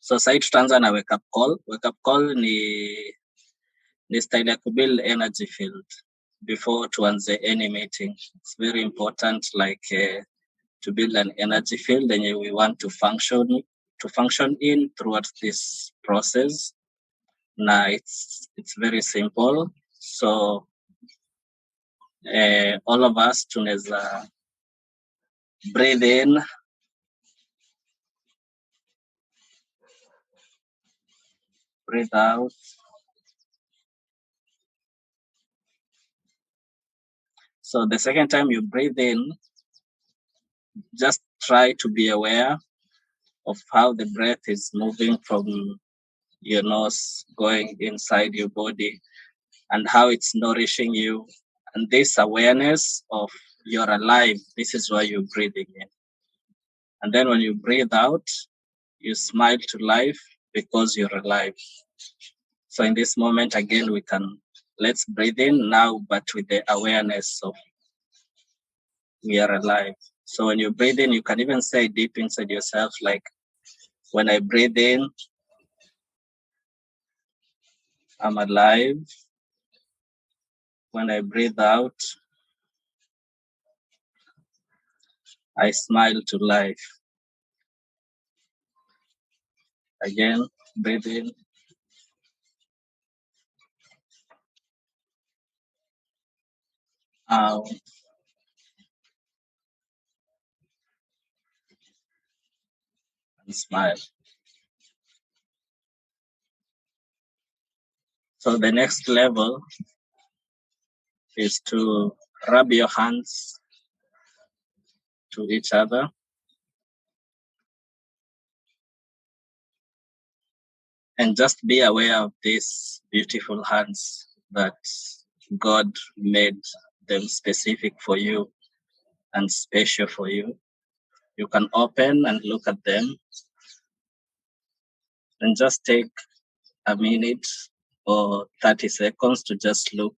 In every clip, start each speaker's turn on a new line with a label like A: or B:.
A: So sasa tutaanza na wake up call. Wake up call ni style ya kubuild energy field before tuanze any meeting. It's very important, like to build an energy field and we want to function in throughout this process. Now it's very simple. So all of us tunaweza breathe in, breathe out. So the second time you breathe in, just try to be aware of how the breath is moving from your nose going inside your body and how it's nourishing you. And this awareness of you're alive, this is why you're breathing in. And then when you breathe out, you smile to life because you're alive. So in this moment, again, let's breathe in now, but with the awareness of we are alive. So when you breathe in, you can even say deep inside yourself, like, when I breathe in, I'm alive. When I breathe out, I smile to life. Again, breathe in. Out. And smile. So the next level is to rub your hands to each other. And just be aware of these beautiful hands that God made them specific for you and special for you. You can open and look at them and just take a minute or 30 seconds to just look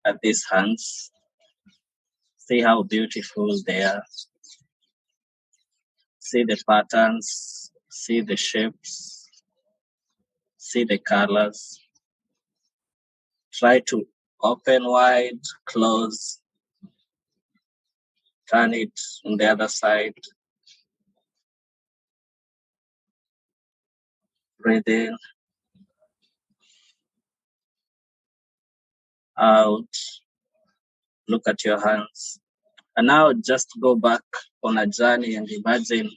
A: at these hands. See how beautiful they are. See the patterns, see the shapes, see the colors. Try to open wide, close, turn it on the other side. Breathe in, out, look at your hands. And now just go back on a journey and imagine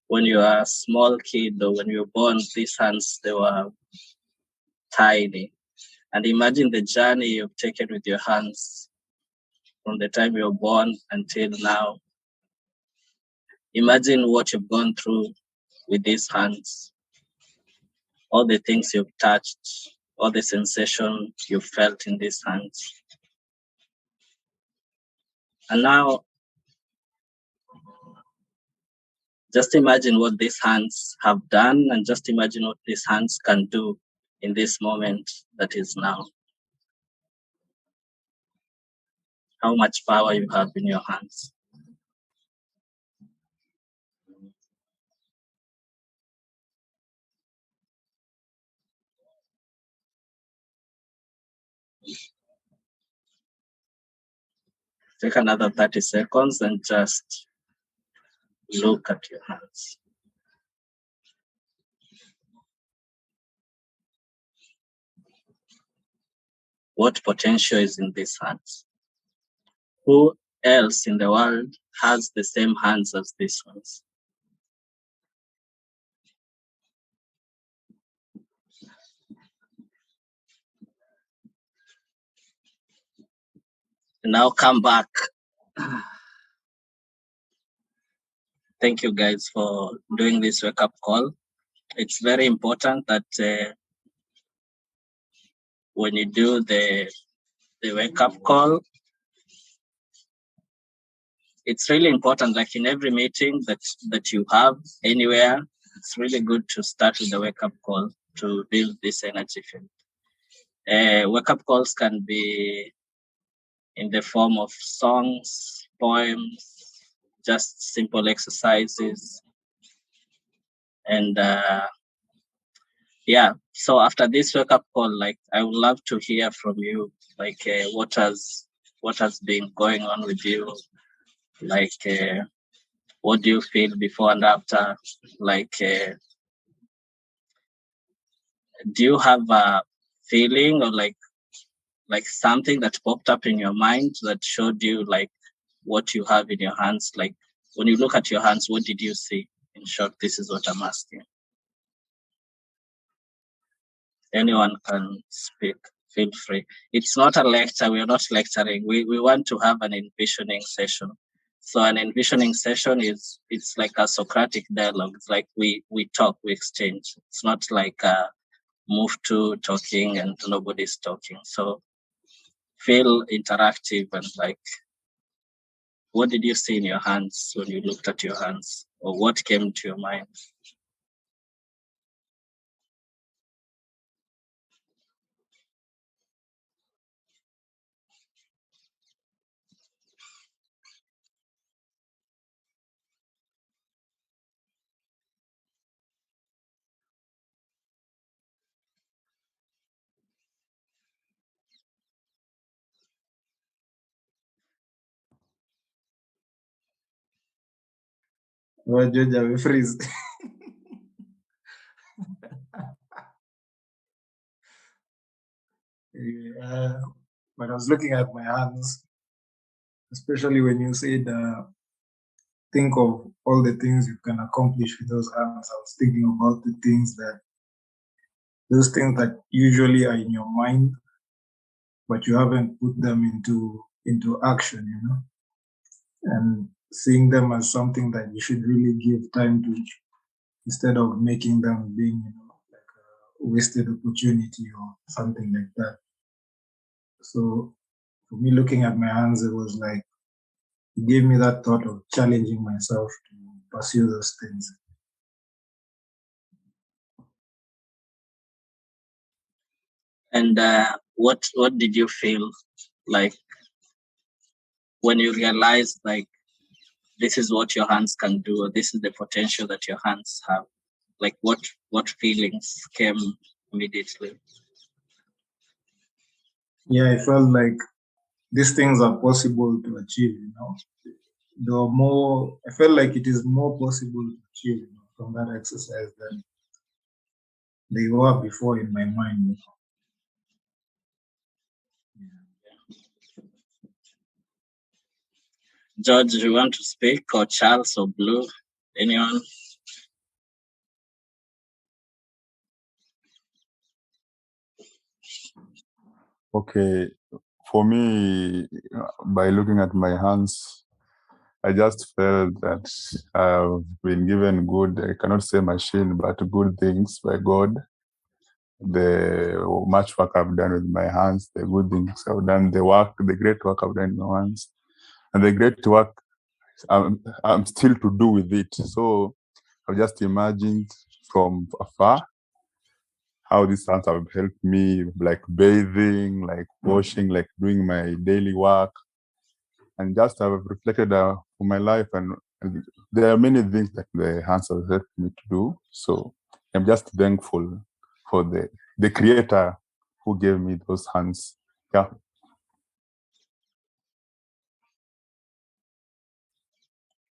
A: when you are a small kid or when you were born, these hands, they were tiny. And imagine the journey you've taken with your hands from the time you were born until now. Imagine what you've gone through with these hands. All the things you've touched, all the sensation you felt in these hands. And now, just imagine what these hands have done and just imagine what these hands can do in this moment that is now. How much power you have in your hands. Take another 30 seconds and just look at your hands. What potential is in these hands? Who else in the world has the same hands as these ones? Now come back. Thank you guys for doing this wake-up call. It's very important that when you do the wake-up call, it's really important, like in every meeting that you have anywhere, it's really good to start with the wake-up call to build this energy field. Wake-up calls can be in the form of songs, poems, just simple exercises. And yeah, so after this wake up call, like I would love to hear from you, like what has been going on with you, like what do you feel before and after, like do you have a feeling or like something that popped up in your mind that showed you like what you have in your hands? Like when you look at your hands, what did you see? In short, this is what I'm asking. Anyone can speak. Feel free. It's not a lecture. We are not lecturing. We want to have an envisioning session. So an envisioning session it's like a Socratic dialogue. It's like we talk, we exchange. It's not like a move to talking and nobody's talking. So feel interactive and like what did you see in your hands when you looked at your hands, or what came to your mind?
B: Well, Georgia, we freeze. When I was looking at my hands, especially when you said, think of all the things you can accomplish with those hands, I was thinking about those things that usually are in your mind, but you haven't put them into action, and seeing them as something that you should really give time to, instead of making them being, like a wasted opportunity or something like that. So for me, looking at my hands, it was like, it gave me that thought of challenging myself to pursue those things.
A: And what did you feel like when you realized like this is what your hands can do, or this is the potential that your hands have? Like what feelings came immediately?
B: Yeah, I felt like these things are possible to achieve, I felt like it is more possible to achieve, from that exercise than they were before in my mind.
A: George, do you want to speak, or Charles, or Blue? Anyone?
C: Okay, for me, by looking at my hands, I just felt that I've been given good, I cannot say machine, but good things by God. The much work I've done with my hands, the good things I've done, the great work I've done in my hands, and the great work I'm still to do with it. So I've just imagined from afar how these hands have helped me, like bathing, like washing, like doing my daily work, and just have reflected on my life. And there are many things that the hands have helped me to do. So I'm just thankful for the Creator who gave me those hands. Yeah.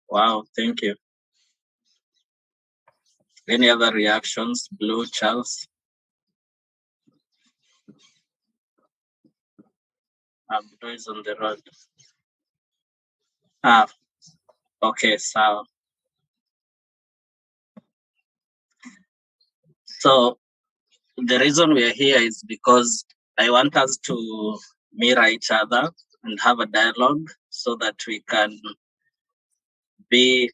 A: Wow, thank you. Any other reactions? Blue, Charles? Blue is on the road. Okay, so the reason we are here is because I want us to mirror each other and have a dialogue so that we can be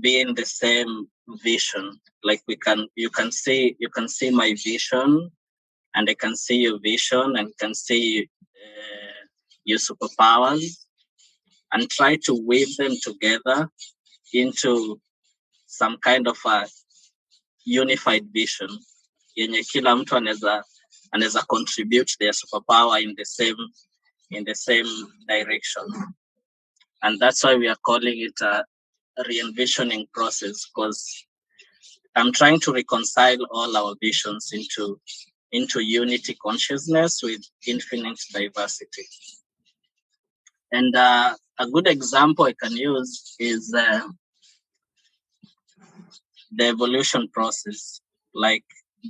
A: in the same vision. Like you can see my vision, and I can see your vision, and can see your superpowers, and try to weave them together into some kind of a unified vision yenye kila mtu anaweza contribute their superpower in the same direction. And that's why we are calling it a re-envisioning process, because I'm trying to reconcile all our visions into unity consciousness with infinite diversity. And a good example I can use is the evolution process. Like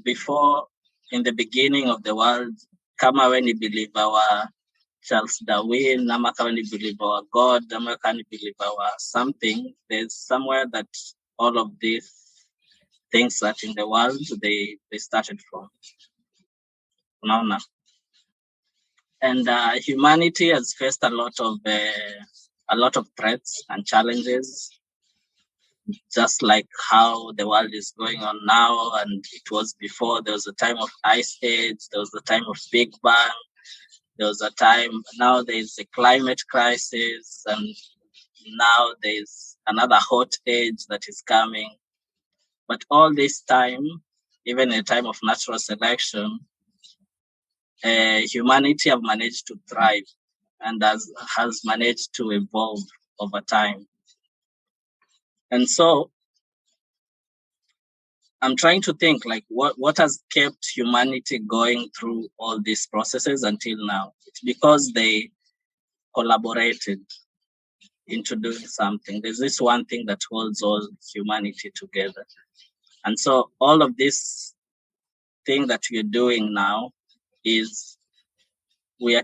A: before, in the beginning of the world, kama we ni believe our Charles Darwin, ama kama ni believe our God, ama kama ni believe our something, there's somewhere that all of these things that in the world they started from. Unaona? And humanity has faced a lot of threats and challenges, just like how the world is going on now, and it was before. There was a time of ice age, there was the time of Big Bang, there was a time, now there's a climate crisis, and now there's another hot age that is coming. But all this time, even in a time of natural selection, humanity have managed to thrive and has managed to evolve over time. And so I'm trying to think like what has kept humanity going through all these processes until now. It's because they collaborated into doing something. There's this one thing that holds all humanity together. And so all of this thing that we're doing now is we are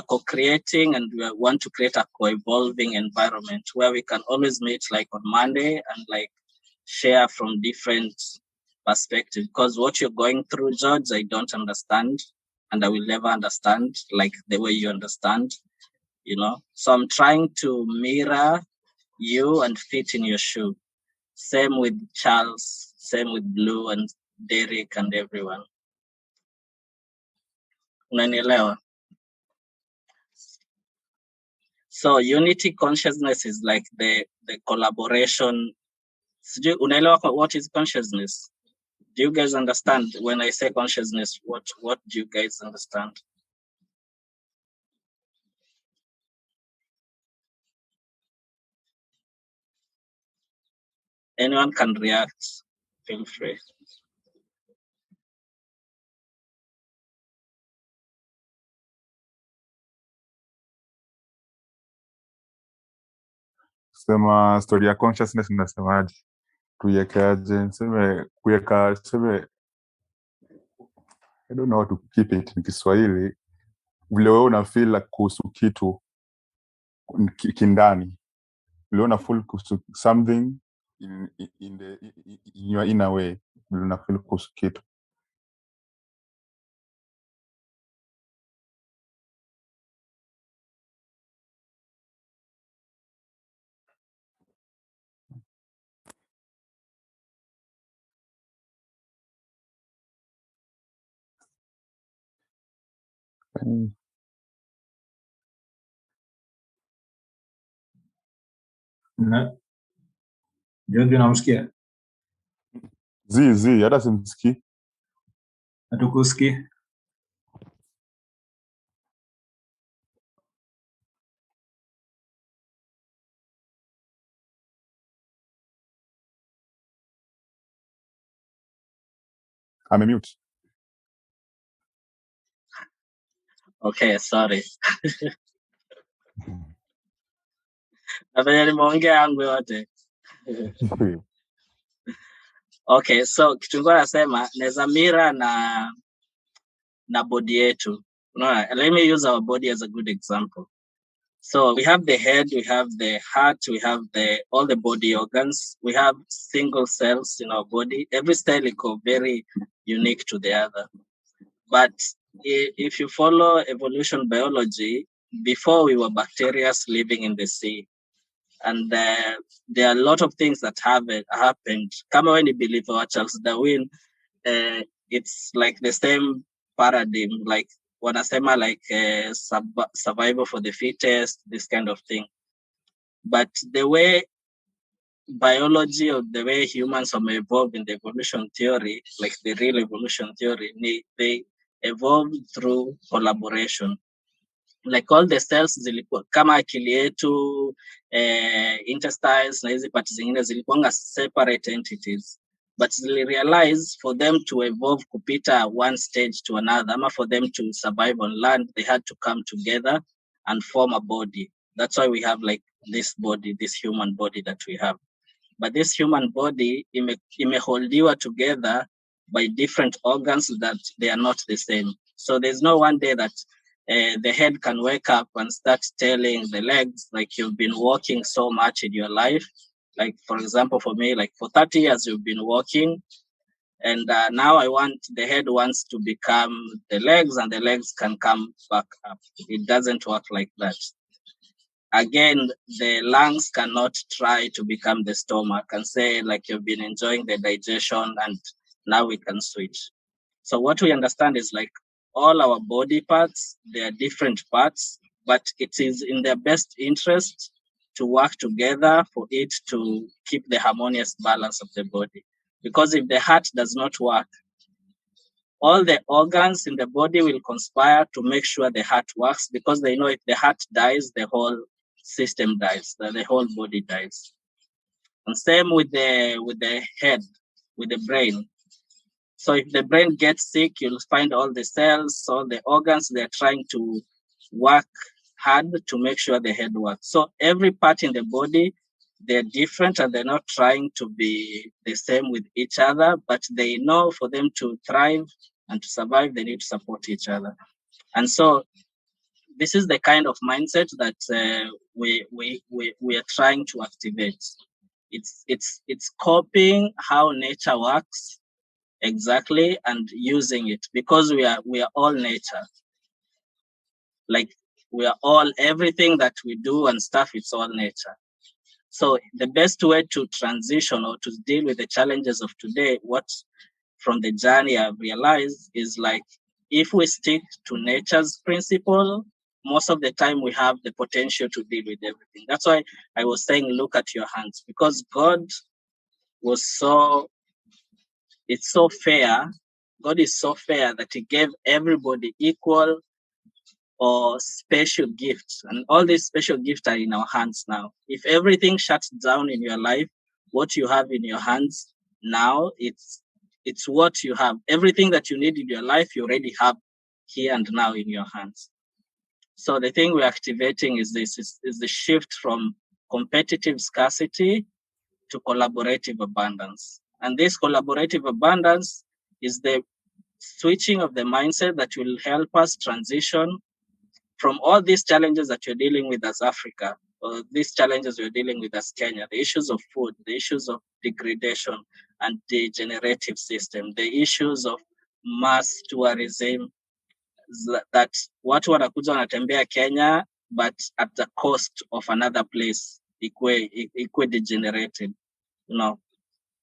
A: co-creating, and we want to create a co-evolving environment where we can always meet like on Monday and like share from different perspectives. Because what you're going through, George, I don't understand, and I will never understand like the way you understand, you know. So I'm trying to mirror you and fit in your shoe. Same with Charles, same with Blue and Derek and everyone. Unanielewa? So unity consciousness is like the collaboration. Unaelewa what is consciousness? Do you guys understand when I say consciousness? What do you guys understand? Anyone can react. Feel free.
C: Sema story ya consciousness mnasemaje? Tuiwekaje? Niseme kuweka, tuseme, I don't know how to keep it in Kiswahili. Vile wewe una feel like kuhusu kitu kindani. Vile una feel kuhusu something in your inner way. Vile una feel kuhusu kitu.
B: George, unamsikia?
C: Zi, hata simsikii.
B: Hatukusikii?
C: Amemute.
A: Okay, sorry. Nafanya nimeongea yangu yote. Okay, so kitu nilikuwa nasema naweza mira na body yetu. Unaona, let me use our body as a good example. So we have the head, we have the heart, we have all the body organs. We have single cells in our body. Every cell is very unique to the other. But if you follow evolution biology, before we were bacteria living in the sea, and there are a lot of things that happened. Kama when you believe Charles Darwin, it's like the same paradigm, like wanasema like survival for the fittest, this kind of thing. But the way biology or the way humans have evolved in the evolution theory, like the real evolution theory, they evolved through collaboration. Like all the cells zilikuwa kama akili yetu, intestines na hizi parts zingine zilikuwa separate entities, but they realize for them to evolve kupita one stage to another, ama for them to survive on land, they had to come together and form a body. That's why we have like this body, this human body that we have. But this human body imeholdiwa together by different organs that they are not the same. So there's no one day that the head can wake up and start telling the legs, like, you've been walking so much in your life. Like, for example, for me, like for 30 years, you've been walking, and now the head wants to become the legs, and the legs can come back up. It doesn't work like that. Again, the lungs cannot try to become the stomach and say, like, you've been enjoying the digestion and now we can switch. So what we understand is, like, all our body parts, they are different parts, but it is in their best interest to work together for it to keep the harmonious balance of the body. Because if the heart does not work, all the organs in the body will conspire to make sure the heart works, because they know if the heart dies, the whole system dies, the whole body dies. And same with the head, with the brain. So if the brain gets sick, you'll find all the cells, all the organs, they're trying to work hard to make sure the head works. So every part in the body, they're different and they're not trying to be the same with each other, but they know for them to thrive and to survive, they need to support each other. And so this is the kind of mindset that we are trying to activate. It's copying how nature works exactly and using it, because we are all nature. Like, we are all, everything that we do and stuff, it's all nature. So the best way to transition or to deal with the challenges of today, what from the journey I've realized is, like, if we stick to nature's principle, most of the time we have the potential to deal with everything. That's why I was saying, look at your hands, because God was it's so fair. God is so fair that he gave everybody equal or special gifts. And all these special gifts are in our hands now. If everything shuts down in your life, what you have in your hands now, it's what you have. Everything that you need in your life, you already have here and now in your hands. So the thing we're activating is the shift from competitive scarcity to collaborative abundance. And this collaborative abundance is the switching of the mindset that will help us transition from all these challenges that you're dealing with as Africa, or these challenges we're dealing with as Kenya, the issues of food, the issues of degradation and degenerative system, the issues of mass tourism, that watu wanakuja wanatembea Kenya, but at the cost of another place, ikwe degenerated, you know.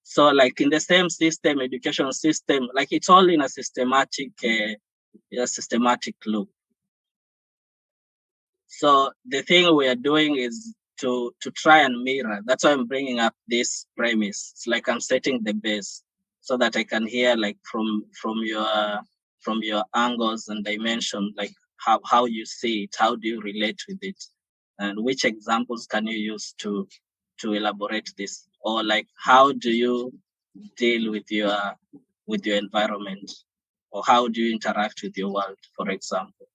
A: So, like, in the same system, education system, like, it's all in a systematic loop. So the thing we are doing is to try and mirror. That's why I'm bringing up this premise. It's like I'm setting the base so that I can hear, like, from your angles and dimension, like how you see it, how do you relate with it, and which examples can you use to elaborate this, or like how do you deal with your environment, or how do you interact with your world, for example.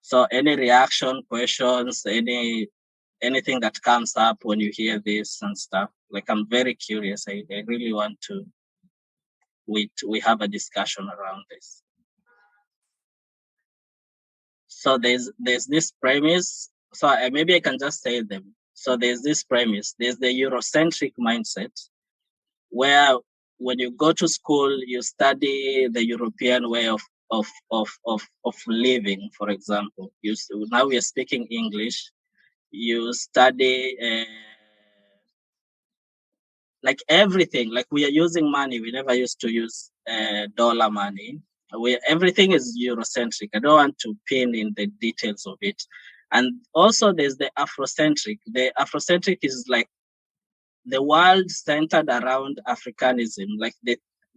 A: So any reaction, questions, anything that comes up when you hear this and stuff, like, I'm very curious. I really want to we have a discussion around this. So there's this premise. So maybe I can just say them. So there's this premise. There's the Eurocentric mindset, where when you go to school, you study the European way of living. For example, now we are speaking English. You study like everything. Like, we are using money. We never used to use dollar money. Everything is Eurocentric. I don't want to pin in the details of it. And also there's the Afrocentric. The Afrocentric is like the world centered around Africanism. Like,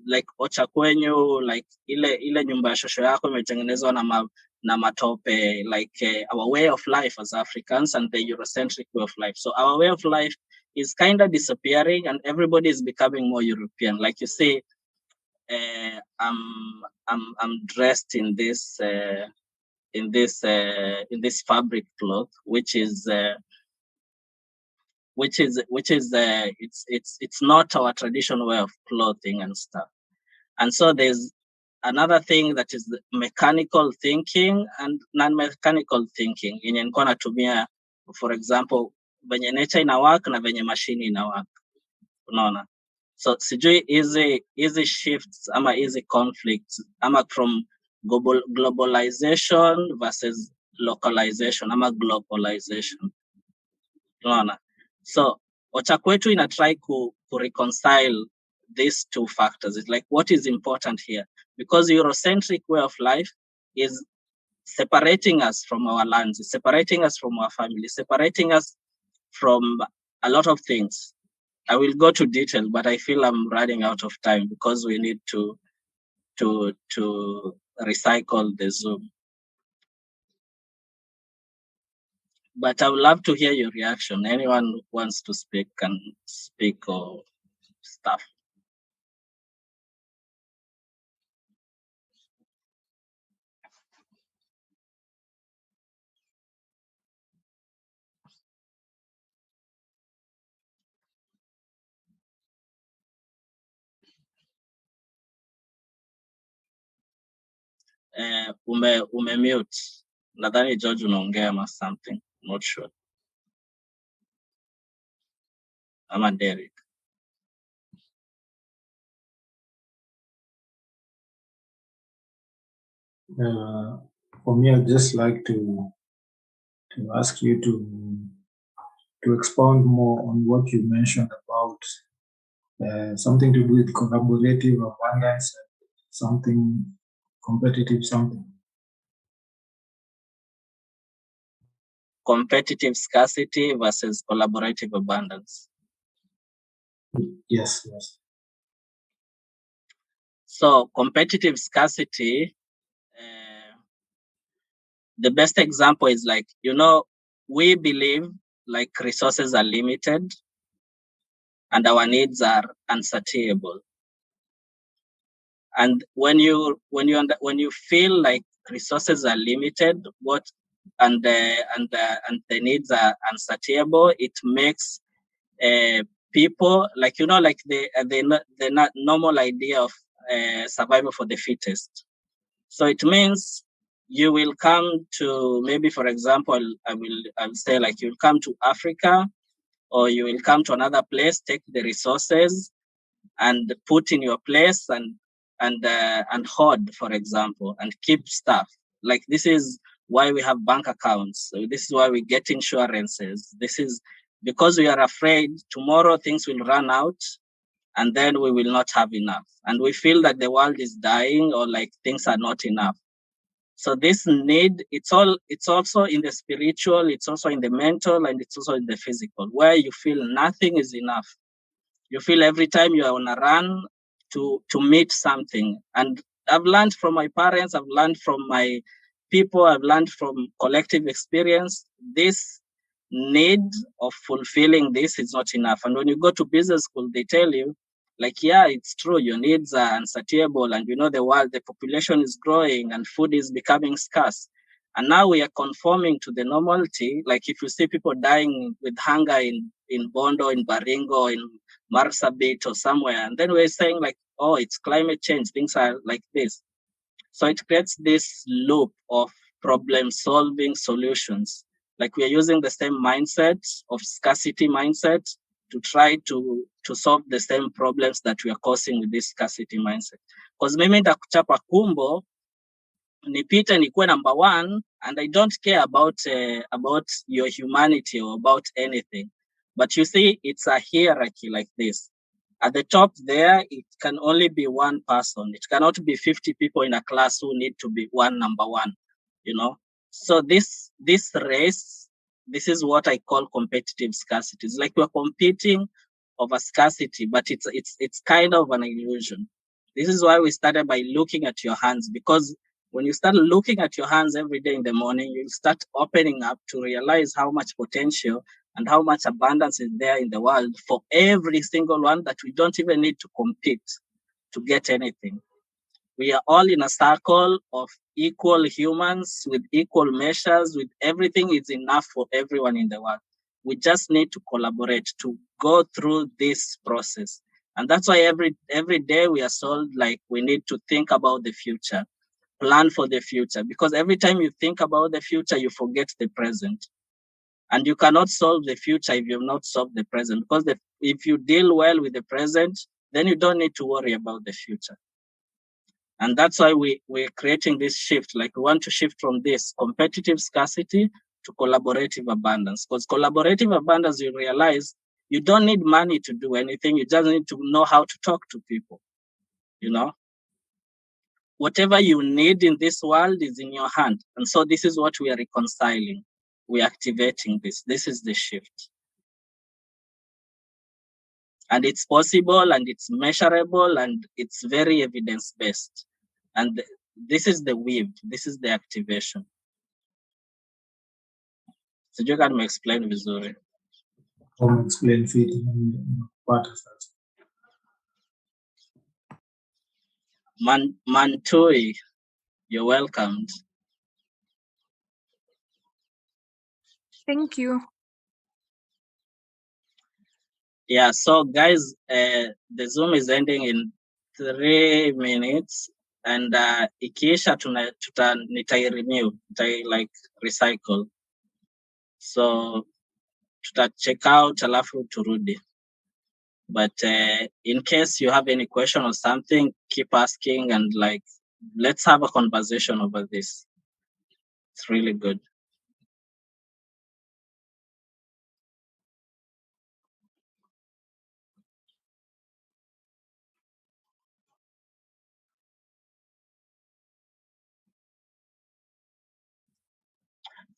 A: like Ocha Kwetu, like ile nyumba ya shosho yako imetengenezwa na matope, like our way of life as Africans and the Eurocentric way of life. So our way of life is kind of disappearing, and everybody is becoming more European. Like you say, I'm dressed in this fabric cloth, which is it's not our traditional way of clothing and stuff. And so there's another thing that is the mechanical thinking and non-mechanical thinking. Yenye nilikuwa natumia, for example, venye nature ina work na venye machine ina work. Unaona? So sijui easy shifts ama easy conflicts ama from globalization versus localization ama globalization. Unaona? So Ocha Kwetu ina try to reconcile these two factors. It's like, what is important here? Because Eurocentric way of life is separating us from our lands, it's separating us from our family, separating us from a lot of things. I will go to detail, but I feel I'm running out of time because we need to recycle the Zoom. But I would love to hear your reaction. Anyone who wants to speak can speak or stuff. Ume mute. Nadhani George unaongea ama something. Not sure. Ama Derek.
B: For me, I'd just like to ask you to expound more on what you mentioned about something to do with collaborative abundance and something competitive something.
A: Competitive scarcity versus collaborative abundance.
B: Yes.
A: So competitive scarcity, the best example is like, we believe like resources are limited and our needs are unsatiable. And when you feel like resources are limited, and the needs are unsatiable, it makes people like the normal idea of survival for the fittest. So it means you will come to, maybe for example, I'll say like you'll come to Africa, or you will come to another place, take the resources and put in your place and hoard, for example, and keep stuff. Like, this is why we have bank accounts. So this is why we get insurances. This is because we are afraid tomorrow things will run out and then we will not have enough. And we feel that the world is dying or like things are not enough. So this need, it's also in the spiritual, it's also in the mental, and it's also in the physical, where you feel nothing is enough. You feel every time you are on a run to meet something. And I've learned from my parents, I've learned from my people, I've learned from collective experience, this need of fulfilling this is not enough. And when you go to business school, they tell you, like, yeah, it's true, your needs are unsatiable, and the population is growing and food is becoming scarce. And now we are conforming to the normality. Like, if you see people dying with hunger in Bondo, in Baringo, in Marsabit or somewhere, and then we're saying like, oh, it's climate change, things are like this. So it creates this loop of problem solving solutions. Like, we are using the same mindset of scarcity mindset to try to solve the same problems that we are causing with this scarcity mindset. Because mimi nitakuchapa kumbo, nipite nikuwe number one, and I don't care about your humanity or about anything. But you see, it's a hierarchy like this. At the top there, it can only be one person. It cannot be 50 people in a class who need to be number one, So this race, this is what I call competitive scarcity. It's like we're competing over scarcity, but it's kind of an illusion. This is why we started by looking at your hands, because when you start looking at your hands every day in the morning, you'll start opening up to realize how much potential and how much abundance is there in the world for every single one, that we don't even need to compete to get anything. We are all in a circle of equal humans with equal measures, with everything is enough for everyone in the world. We just need to collaborate to go through this process. And that's why every day we are told, like, we need to think about the future, plan for the future, because every time you think about the future, you forget the present. And you cannot solve the future if you've not solved the present, because if you deal well with the present, then you don't need to worry about the future. And that's why we're creating this shift. Like, we want to shift from this competitive scarcity to collaborative abundance. Because collaborative abundance, you realize you don't need money to do anything. You just need to know how to talk to people. You know, whatever you need in this world is in your hand. And so this is what we are reconciling. We're activating this. This is the shift. And it's possible, and it's measurable, and it's very evidence-based. And this is the weave. This is the activation. Sijui kama explain vizuri.
B: Explain fit part of
A: that. Mantui, you're welcomed.
D: Thank you.
A: Yeah, so guys, the Zoom is ending in 3 minutes, and ikiisha nitai-renew, like recycle. So tuta check out alafu turudi. But in case you have any question or something, keep asking, and like, let's have a conversation over this. It's really good.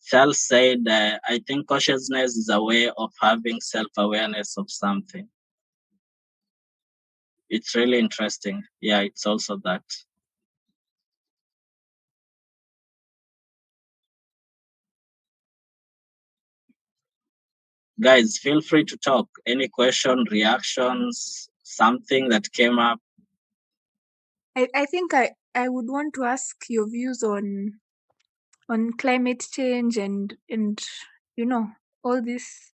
A: Charles said, I think consciousness is a way of having self-awareness of something. It's really interesting. Yeah, it's also that. Guys, feel free to talk. Any question, reactions, something that came up?
D: I think I would want to ask your views on climate change and you know, all this,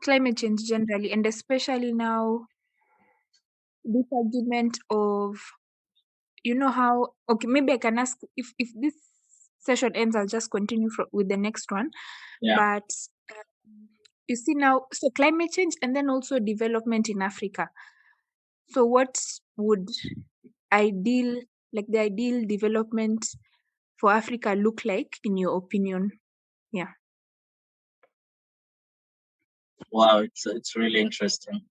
D: climate change generally, and especially now this argument of, you know, how, okay, maybe I can ask, if this session ends, I'll just continue with the next one.
A: Yeah.
D: But you see now, so climate change and then also development in Africa. So what would the ideal development for Africa look like, in your opinion? Yeah.
A: Wow, it's really interesting.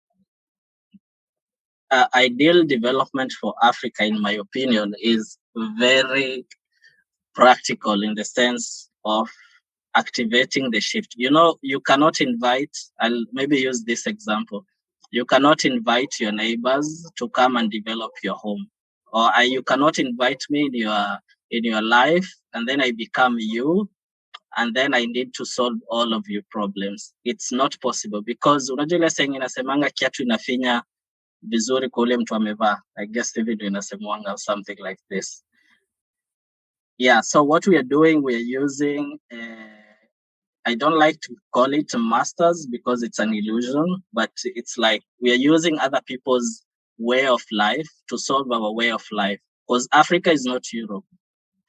A: Ideal development for Africa, in my opinion, is very practical in the sense of activating the shift. You know, you cannot invite, I'll maybe use this example. You cannot invite your neighbors to come and develop your home. Or you cannot invite me in your life, and then I become you, and then I need to solve all of your problems. It's not possible, because unajua ile saying inasemanga kiatu inafinya vizuri kwa ule mtu amevaa. I guess hivi ndio inasemwanga, something like this. Yeah, so what we are doing, we are using, I don't like to call it masters because it's an illusion, but it's like we are using other people's way of life to solve our way of life. Because Africa is not Europe.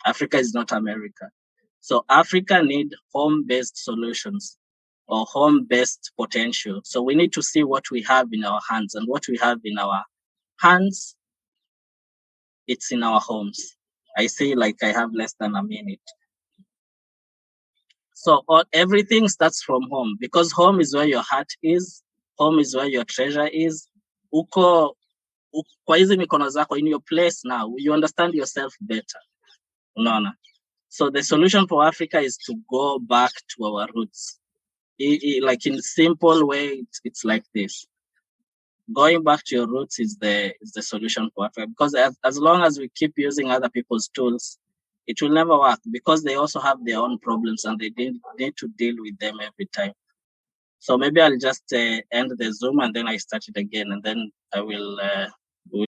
A: Africa is not America. So Africa need home-based solutions or home-based potential. So we need to see what we have in our hands, and what we have in our hands, it's in our homes. I say like I have less than a minute. So everything starts from home, because home is where your heart is. Home is where your treasure is. Uko kwa hizi mikono zako, in your place now, you understand yourself better. Unaona? So the solution for Africa is to go back to our roots. Like in simple way, it's like this. going back to your roots is the solution for Africa, because as long as we keep using other people's tools, it will never work, because they also have their own problems and they need to deal with them every time. So maybe I'll just end the Zoom and then I start it again, and then I will